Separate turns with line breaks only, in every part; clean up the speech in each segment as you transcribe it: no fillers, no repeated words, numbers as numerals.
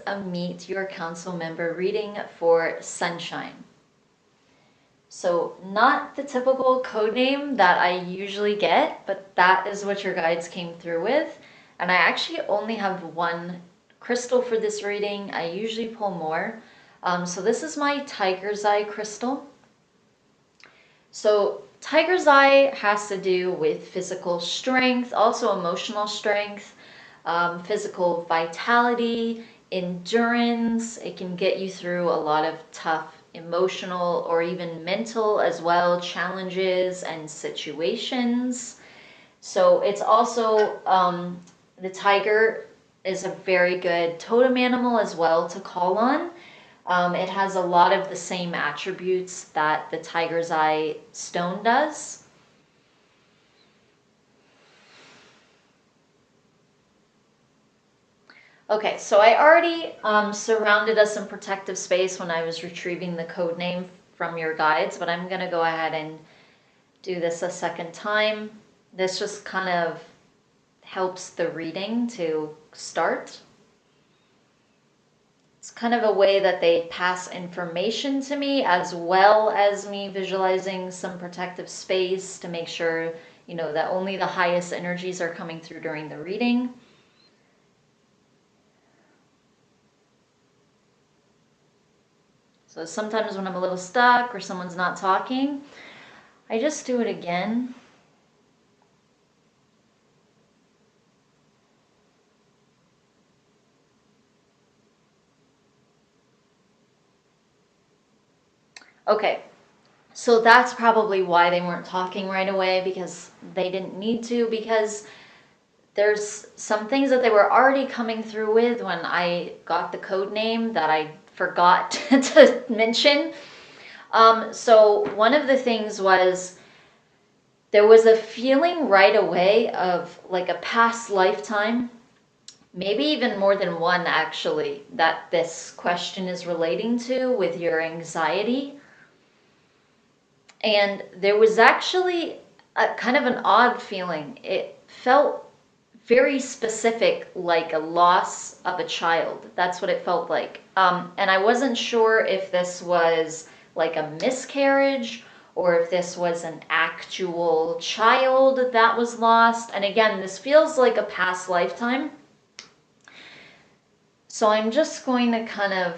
a Meet Your Council Member reading for Sunshine. So not the typical code name that I usually get, but that is what your guides came through with. And I actually only have one crystal for this reading. I usually pull more. So this is my Tiger's Eye crystal. So Tiger's Eye has to do with physical strength, also emotional strength, physical vitality, endurance. It can get you through a lot of tough emotional or even mental as well challenges and situations. So it's also the tiger is a very good totem animal as well to call on. It has a lot of the same attributes that the Tiger's Eye stone does. Okay, so I already surrounded us in protective space when I was retrieving the code name from your guides, but I'm going to go ahead and do this a second time. This just kind of helps the reading to start. It's kind of a way that they pass information to me, as well as me visualizing some protective space to make sure, you know, that only the highest energies are coming through during the reading. So sometimes when I'm a little stuck or someone's not talking, I just do it again. Okay, so that's probably why they weren't talking right away, because they didn't need to, because there's some things that they were already coming through with when I got the code name that I forgot to mention. So one of the things was there was a feeling right away of like a past lifetime, maybe even more than one actually, that this question is relating to with your anxiety. And there was actually a kind of an odd feeling. It felt very specific, like a loss of a child. That's what it felt like. And I wasn't sure if this was like a miscarriage or if this was an actual child that was lost. And again, this feels like a past lifetime. So I'm just going to kind of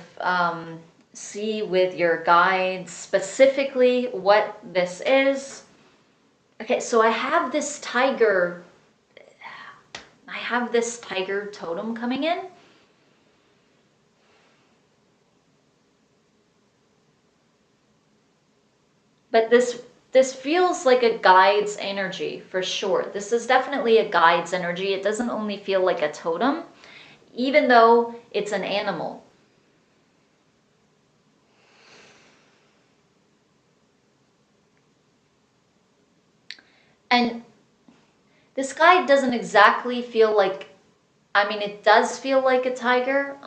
see with your guides specifically what this is. Okay, so I have this tiger totem coming in. But this feels like a guide's energy for sure. This is definitely a guide's energy. It doesn't only feel like a totem, even though it's an animal. And this guide doesn't exactly feel like, I mean, it does feel like a tiger,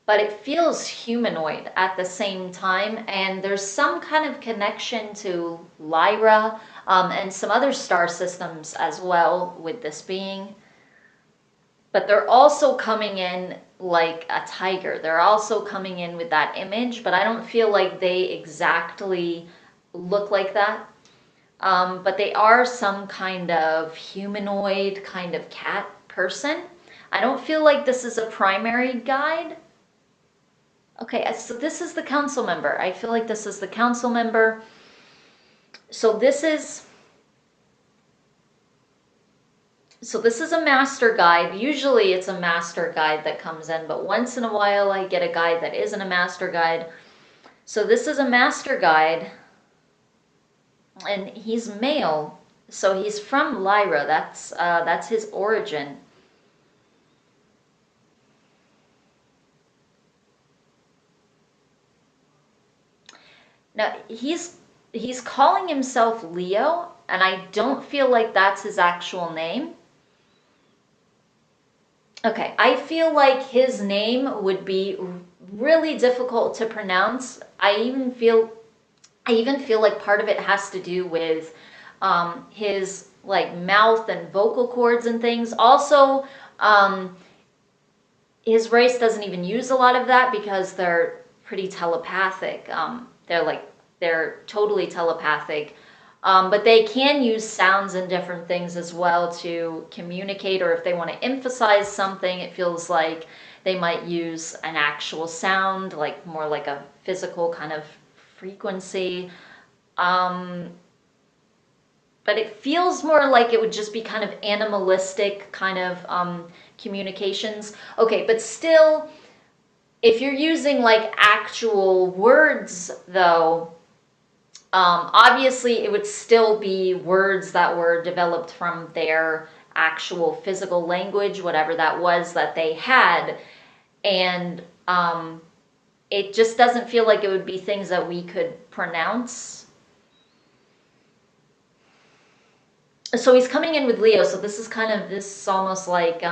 but it feels humanoid at the same time. And there's some kind of connection to Lyra and some other star systems as well with this being. But they're also coming in like a tiger. They're also coming in with that image, but I don't feel like they exactly look like that. But they are some kind of humanoid, kind of cat person. I don't feel like this is a primary guide. Okay, so this is the council member. I feel like this is the council member. So this is a master guide. Usually it's a master guide that comes in, but once in a while I get a guide that isn't a master guide. So this is a master guide, and he's male. So he's from Lyra. That's his origin. Now he's calling himself Leo, and I don't feel like that's his actual name. Okay, I feel like his name would be really difficult to pronounce. I even feel like part of it has to do with his like mouth and vocal cords and things. Also, his race doesn't even use a lot of that because they're pretty telepathic. They're totally telepathic. But they can use sounds and different things as well to communicate, or if they want to emphasize something, it feels like they might use an actual sound, like more like a physical kind of frequency. But it feels more like it would just be kind of animalistic kind of communications. Okay, but still, if you're using like actual words though, obviously it would still be words that were developed from their actual physical language, whatever that was that they had. And it just doesn't feel like it would be things that we could pronounce. So he's coming in with Leo, so this is almost like,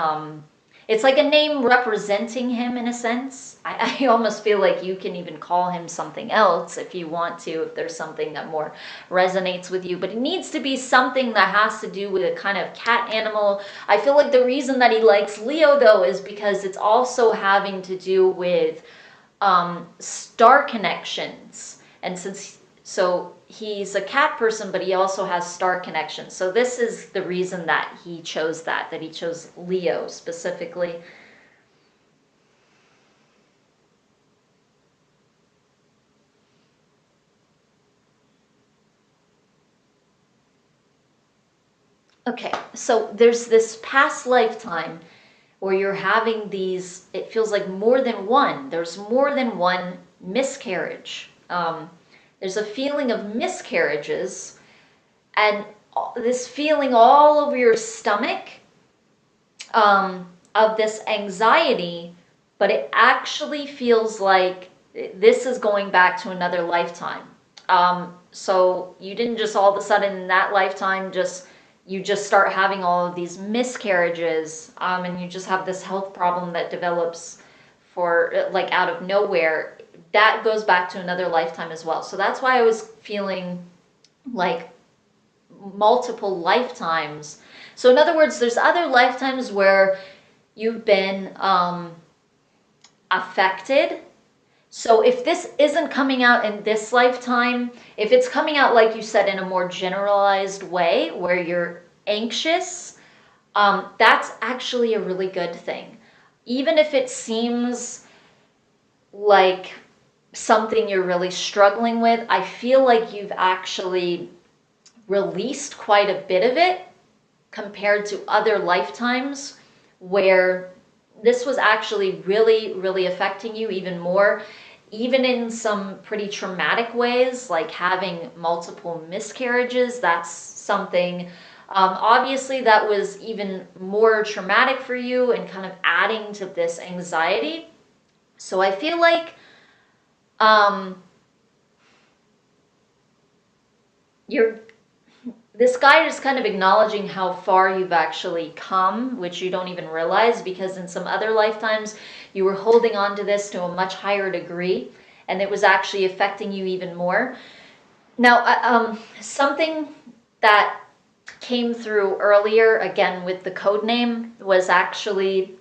it's like a name representing him in a sense. I almost feel like you can even call him something else if you want to, if there's something that more resonates with you. But it needs to be something that has to do with a kind of cat animal. I feel like the reason that he likes Leo, though, is because it's also having to do with star connections. And so he's a cat person, but he also has star connections. So this is the reason that he chose that he chose Leo specifically. Okay, so there's this past lifetime where you're having these, it feels like more than one. There's more than one miscarriage. There's a feeling of miscarriages and this feeling all over your stomach of this anxiety, but it actually feels like this is going back to another lifetime. So you didn't just all of a sudden in that lifetime you just start having all of these miscarriages, and you just have this health problem that develops for like out of nowhere. That goes back to another lifetime as well. So that's why I was feeling like multiple lifetimes. So in other words, there's other lifetimes where you've been affected. So if this isn't coming out in this lifetime, if it's coming out, like you said, in a more generalized way where you're anxious, that's actually a really good thing. Even if it seems like something you're really struggling with, I feel like you've actually released quite a bit of it compared to other lifetimes where this was actually really, really affecting you even more, even in some pretty traumatic ways, like having multiple miscarriages. That's something, obviously, that was even more traumatic for you and kind of adding to this anxiety. So I feel like this guide is kind of acknowledging how far you've actually come, which you don't even realize, because in some other lifetimes you were holding on to this to a much higher degree and it was actually affecting you even more. Now, something that came through earlier, again with the code name, was actually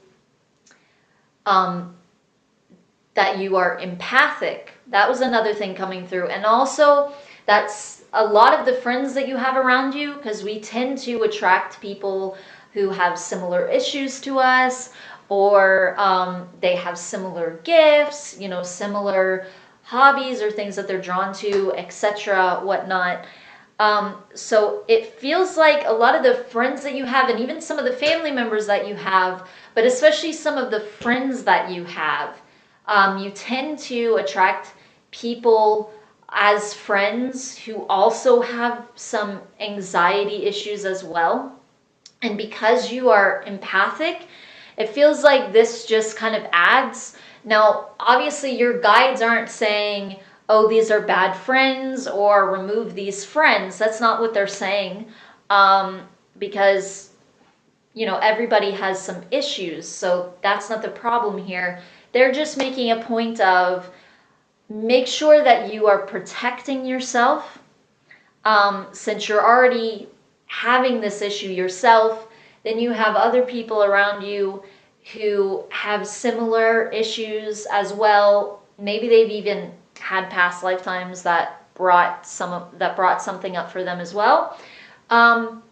that you are empathic. That was another thing coming through. And also, that's a lot of the friends that you have around you, because we tend to attract people who have similar issues to us, or they have similar gifts, similar hobbies or things that they're drawn to, etc., whatnot. So it feels like a lot of the friends that you have, and even some of the family members that you have, but especially some of the friends that you have, you tend to attract people as friends who also have some anxiety issues as well. And because you are empathic, it feels like this just kind of adds. Now, obviously, your guides aren't saying, oh, these are bad friends or remove these friends. That's not what they're saying, because, everybody has some issues. So that's not the problem here. They're just making a point of make sure that you are protecting yourself, since you're already having this issue yourself. Then you have other people around you who have similar issues as well. Maybe they've even had past lifetimes that brought something up for them as well. And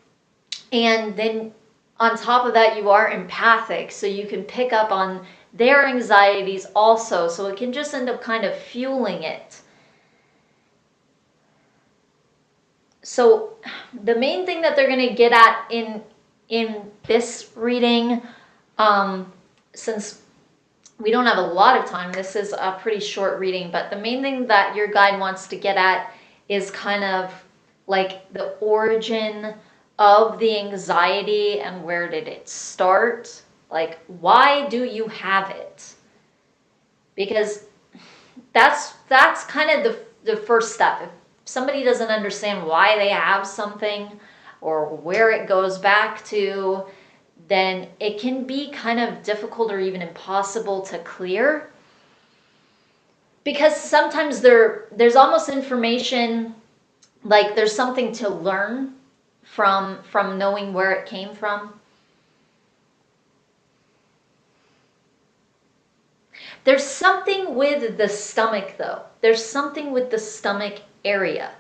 then on top of that, you are empathic, so you can pick up on their anxieties also, so it can just end up kind of fueling it. So the main thing that they're going to get at in this reading, since we don't have a lot of time, this is a pretty short reading, but the main thing that your guide wants to get at is kind of like the origin of the anxiety and where did it start? Like, why do you have it? Because that's kind of the first step. If somebody doesn't understand why they have something or where it goes back to, then it can be kind of difficult or even impossible to clear. Because sometimes there's almost information, like there's something to learn from knowing where it came from. There's something with the stomach though. There's something with the stomach area.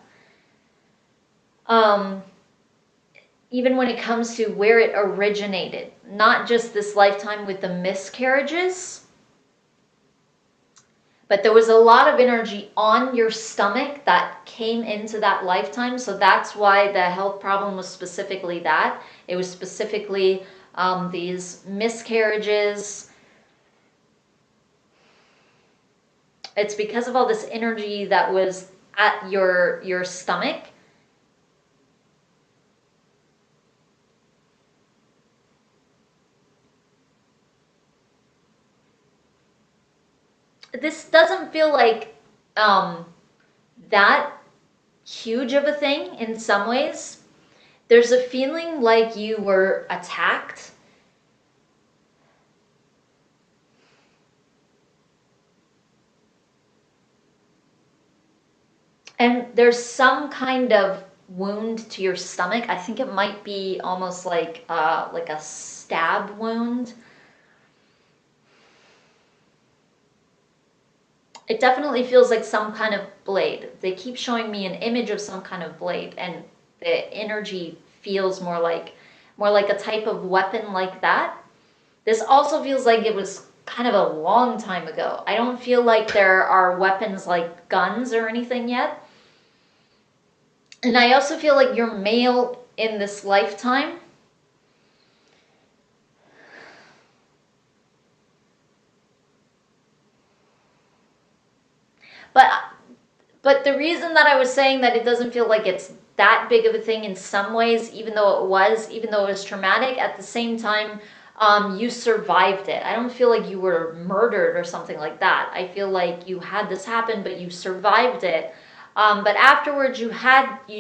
Even when it comes to where it originated, not just this lifetime with the miscarriages, but there was a lot of energy on your stomach that came into that lifetime. So that's why the health problem was specifically that. It was specifically these miscarriages. It's because of all this energy that was at your stomach. This doesn't feel like that huge of a thing in some ways. There's a feeling like you were attacked. And there's some kind of wound to your stomach. I think it might be almost like a stab wound. It definitely feels like some kind of blade. They keep showing me an image of some kind of blade, and the energy feels more like a type of weapon like that. This also feels like it was kind of a long time ago. I don't feel like there are weapons like guns or anything yet. And I also feel like you're male in this lifetime. But the reason that I was saying that it doesn't feel like it's that big of a thing in some ways, even though it was traumatic, at the same time, you survived it. I don't feel like you were murdered or something like that. I feel like you had this happen, but you survived it. But afterwards, you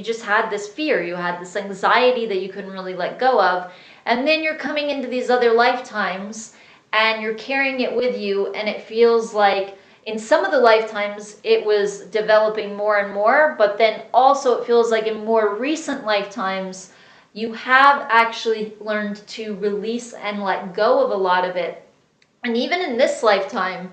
just had this fear, you had this anxiety that you couldn't really let go of. And then you're coming into these other lifetimes and you're carrying it with you, and it feels like in some of the lifetimes it was developing more and more, but then also it feels like in more recent lifetimes you have actually learned to release and let go of a lot of it. And even in this lifetime,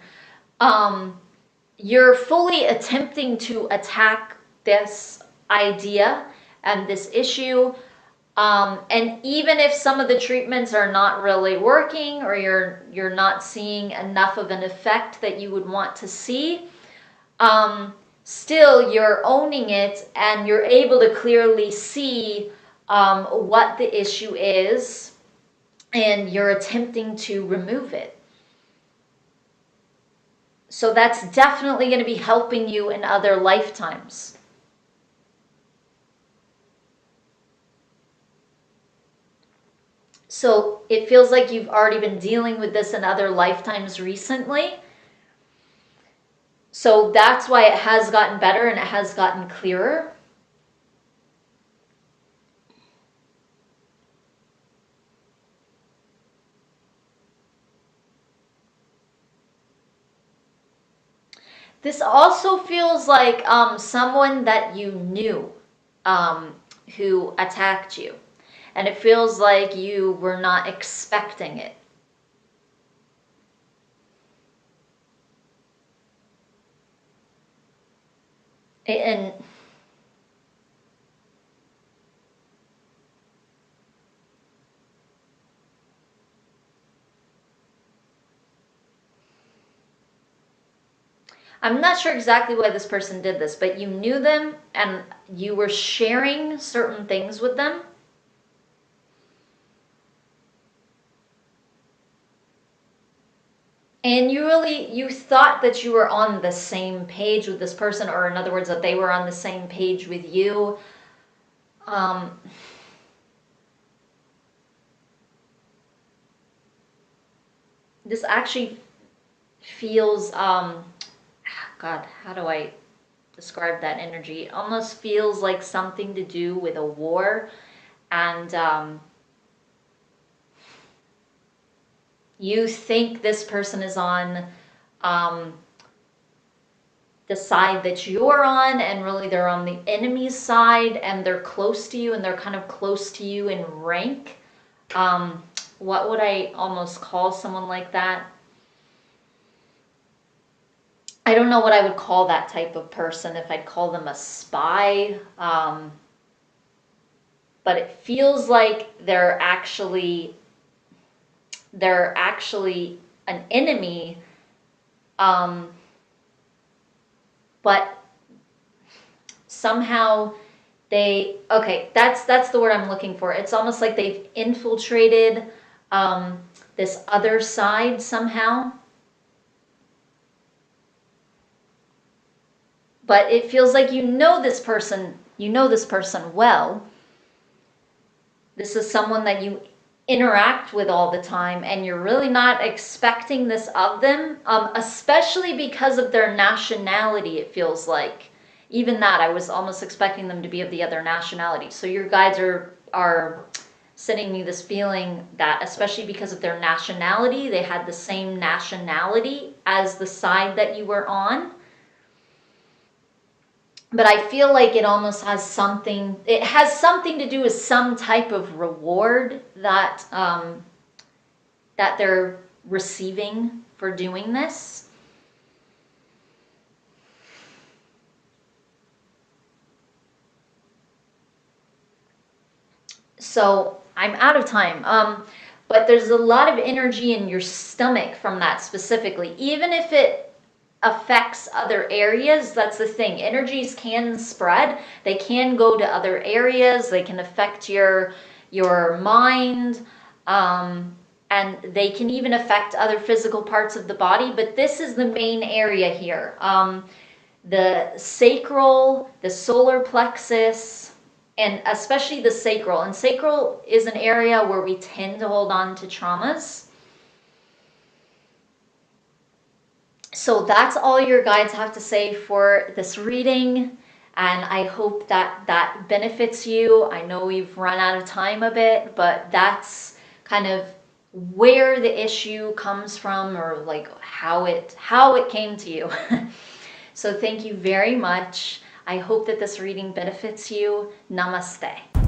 you're fully attempting to attack this idea and this issue. And even if some of the treatments are not really working, or you're not seeing enough of an effect that you would want to see, still you're owning it and you're able to clearly see what the issue is, and you're attempting to remove it. So that's definitely going to be helping you in other lifetimes. So it feels like you've already been dealing with this in other lifetimes recently. So that's why it has gotten better and it has gotten clearer. This also feels like someone that you knew who attacked you. And it feels like you were not expecting it. And I'm not sure exactly why this person did this, but you knew them and you were sharing certain things with them. And you thought that you were on the same page with this person, or in other words, that they were on the same page with you. This actually feels, God, how do I describe that energy? It almost feels like something to do with a war, and you think this person is on the side that you're on, and really they're on the enemy's side, and they're close to you, and they're kind of close to you in rank. What would I almost call someone like that? I don't know what I would call that type of person, if I'd call them a spy. But it feels like they're actually an enemy. But somehow that's the word I'm looking for. It's almost like they've infiltrated this other side somehow. But it feels like you know this person well. This is someone that you interact with all the time, and you're really not expecting this of them, especially because of their nationality, it feels like. Even that, I was almost expecting them to be of the other nationality. So your guides are sending me this feeling that, especially because of their nationality, they had the same nationality as the side that you were on. But I feel like it almost has something to do with some type of reward that that they're receiving for doing this. So I'm out of time. But there's a lot of energy in your stomach from that specifically. Even if it affects other areas, that's the thing. Energies can spread. They can go to other areas. They can affect your mind. And they can even affect other physical parts of the body. But this is the main area here. The sacral, the solar plexus, and especially the sacral. And sacral is an area where we tend to hold on to traumas. So that's all your guides have to say for this reading, and I hope that that benefits you. I know we've run out of time a bit, but that's kind of where the issue comes from, or like how it came to you. So thank you very much. I hope that this reading benefits you. Namaste.